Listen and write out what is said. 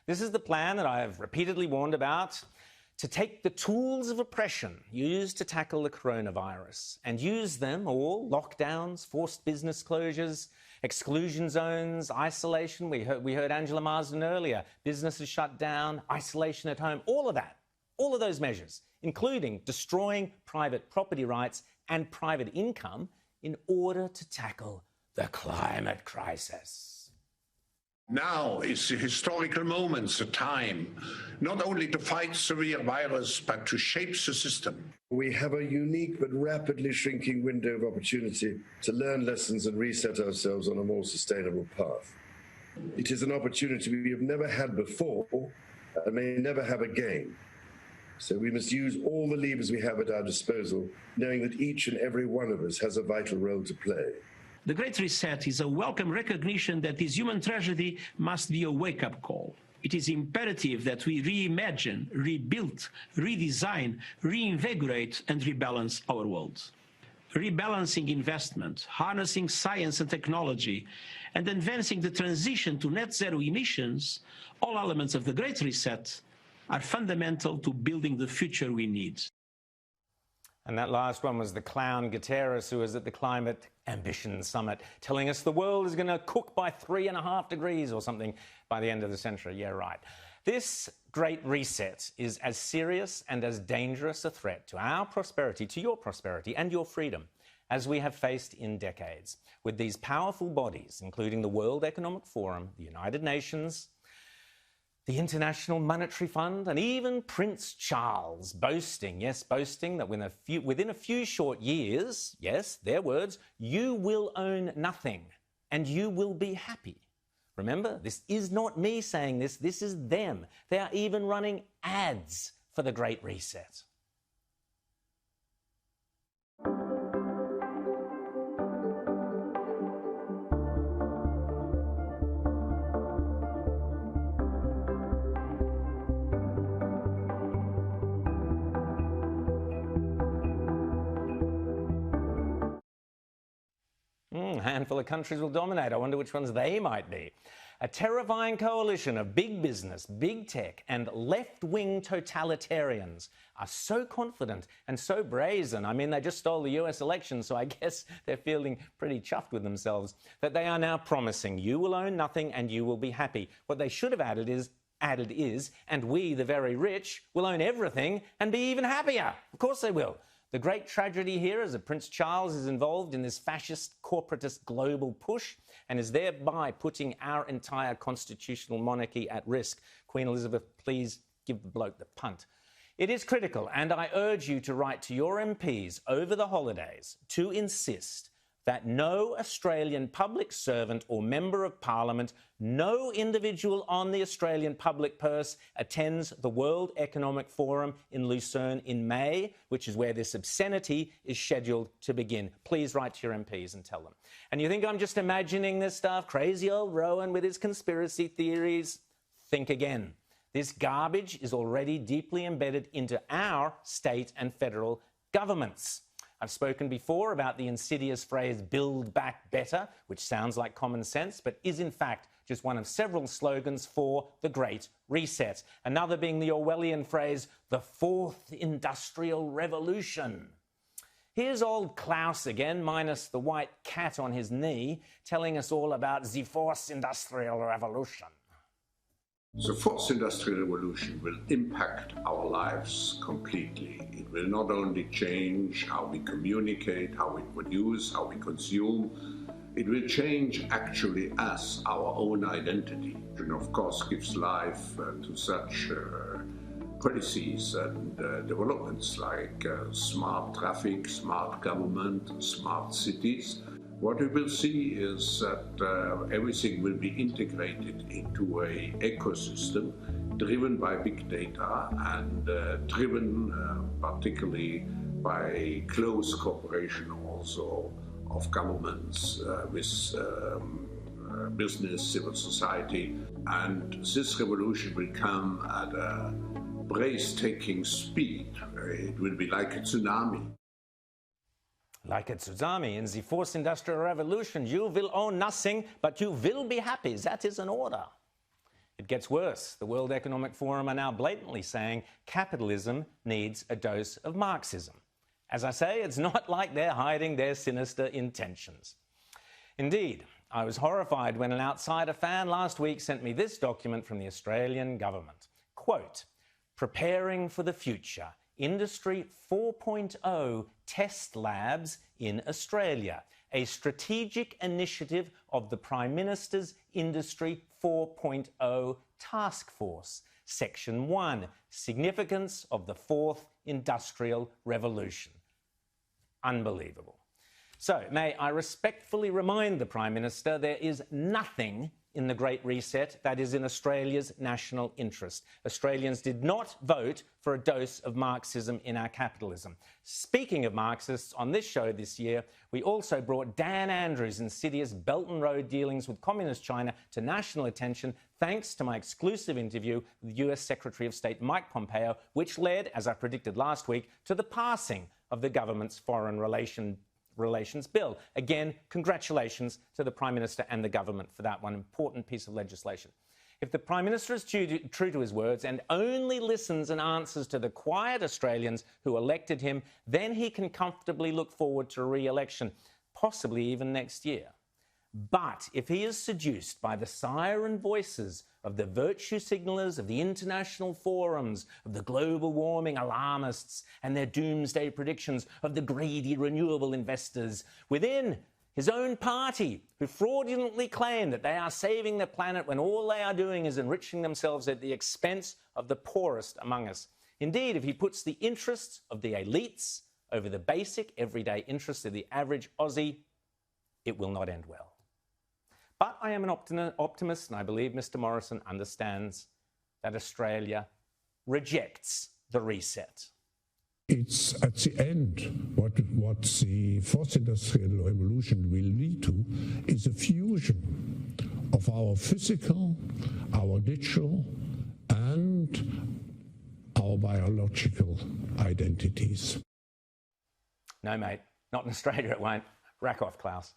This is the plan that I have repeatedly warned about, to take the tools of oppression used to tackle the coronavirus and use them all, lockdowns, forced business closures, exclusion zones, isolation. We heard Angela Marsden earlier, businesses shut down, isolation at home, all of that, all of those measures, including destroying private property rights and private income in order to tackle the climate crisis. Now is the historical moment, the time, not only to fight severe virus, but to shape the system. We have a unique but rapidly shrinking window of opportunity to learn lessons and reset ourselves on a more sustainable path. It is an opportunity we have never had before and may never have again. So we must use all the levers we have at our disposal, knowing that each and every one of us has a vital role to play. The Great Reset is a welcome recognition that this human tragedy must be a wake-up call. It is imperative that we reimagine, rebuild, redesign, reinvigorate and rebalance our world. Rebalancing investment, harnessing science and technology, and advancing the transition to net zero emissions, all elements of the Great Reset, are fundamental to building the future we need. And that last one was the clown Guterres, who was at the Climate Ambition Summit, telling us the world is going to cook by 3.5 degrees or something by the end of the century. Yeah, right. This Great Reset is as serious and as dangerous a threat to our prosperity, to your prosperity and your freedom, as we have faced in decades, with these powerful bodies, including the World Economic Forum, the United Nations, the International Monetary Fund, and even Prince Charles boasting, yes, boasting that within a few short years, yes, their words, you will own nothing and you will be happy. Remember, this is not me saying this, this is them. They are even running ads for the Great Reset. A handful of countries will dominate. I wonder which ones they might be. A terrifying coalition of big business, big tech, and left-wing totalitarians are so confident and so brazen. I mean, they just stole the US election, so I guess they're feeling pretty chuffed with themselves, that they are now promising you will own nothing and you will be happy. What they should have added is, and we, the very rich, will own everything and be even happier. Of course they will. The great tragedy here is that Prince Charles is involved in this fascist, corporatist global push and is thereby putting our entire constitutional monarchy at risk. Queen Elizabeth, please give the bloke the punt. It is critical, and I urge you to write to your MPs over the holidays to insist that no Australian public servant or member of parliament, no individual on the Australian public purse attends the World Economic Forum in Lucerne in May, which is where this obscenity is scheduled to begin. Please write to your MPs and tell them. And you think I'm just imagining this stuff? Crazy old Rowan with his conspiracy theories? Think again. This garbage is already deeply embedded into our state and federal governments. I've spoken before about the insidious phrase, build back better, which sounds like common sense, but is in fact just one of several slogans for the Great Reset. Another being the Orwellian phrase, the Fourth Industrial Revolution. Here's old Klaus again, minus the white cat on his knee, telling us all about the Fourth Industrial Revolution. The Fourth Industrial Revolution will impact our lives completely. It will not only change how we communicate, how we produce, how we consume, it will change actually us, our own identity, and of course gives life to such policies and developments like smart traffic, smart government, smart cities. What we will see is that everything will be integrated into an ecosystem driven by big data and driven particularly by close cooperation also of governments with business, civil society. And this revolution will come at a breathtaking speed. It will be like a tsunami. Like a tsunami in the Fourth Industrial Revolution, you will own nothing, but you will be happy. That is an order. It gets worse. The World Economic Forum are now blatantly saying capitalism needs a dose of Marxism. As I say, it's not like they're hiding their sinister intentions. Indeed, I was horrified when an outsider fan last week sent me this document from the Australian government. Quote, "Preparing for the future, Industry 4.0 test labs in Australia, a strategic initiative of the Prime Minister's Industry 4.0 Task Force. Section 1, Significance of the Fourth Industrial Revolution." Unbelievable. So, may I respectfully remind the Prime Minister there is nothing in the Great Reset that is in Australia's national interest. Australians did not vote for a dose of Marxism in our capitalism. Speaking of Marxists, on this show this year, we also brought Dan Andrews' insidious Belt and Road dealings with Communist China to national attention thanks to my exclusive interview with US Secretary of State Mike Pompeo, which led, as I predicted last week, to the passing of the government's Foreign Relations Bill. Again, congratulations to the Prime Minister and the government for that one important piece of legislation. If the Prime Minister is true to his words and only listens and answers to the quiet Australians who elected him, then he can comfortably look forward to re-election, possibly even next year. But if he is seduced by the siren voices of the virtue signallers of the international forums, of the global warming alarmists and their doomsday predictions of the greedy renewable investors within his own party, who fraudulently claim that they are saving the planet when all they are doing is enriching themselves at the expense of the poorest among us. Indeed, if he puts the interests of the elites over the basic everyday interests of the average Aussie, it will not end well. But I am an optimist, and I believe Mr. Morrison understands that Australia rejects the reset. It's at the end what the fourth industrial revolution will lead to is a fusion of our physical, our digital, and our biological identities. No, mate, not in Australia it won't. Rack off, Klaus.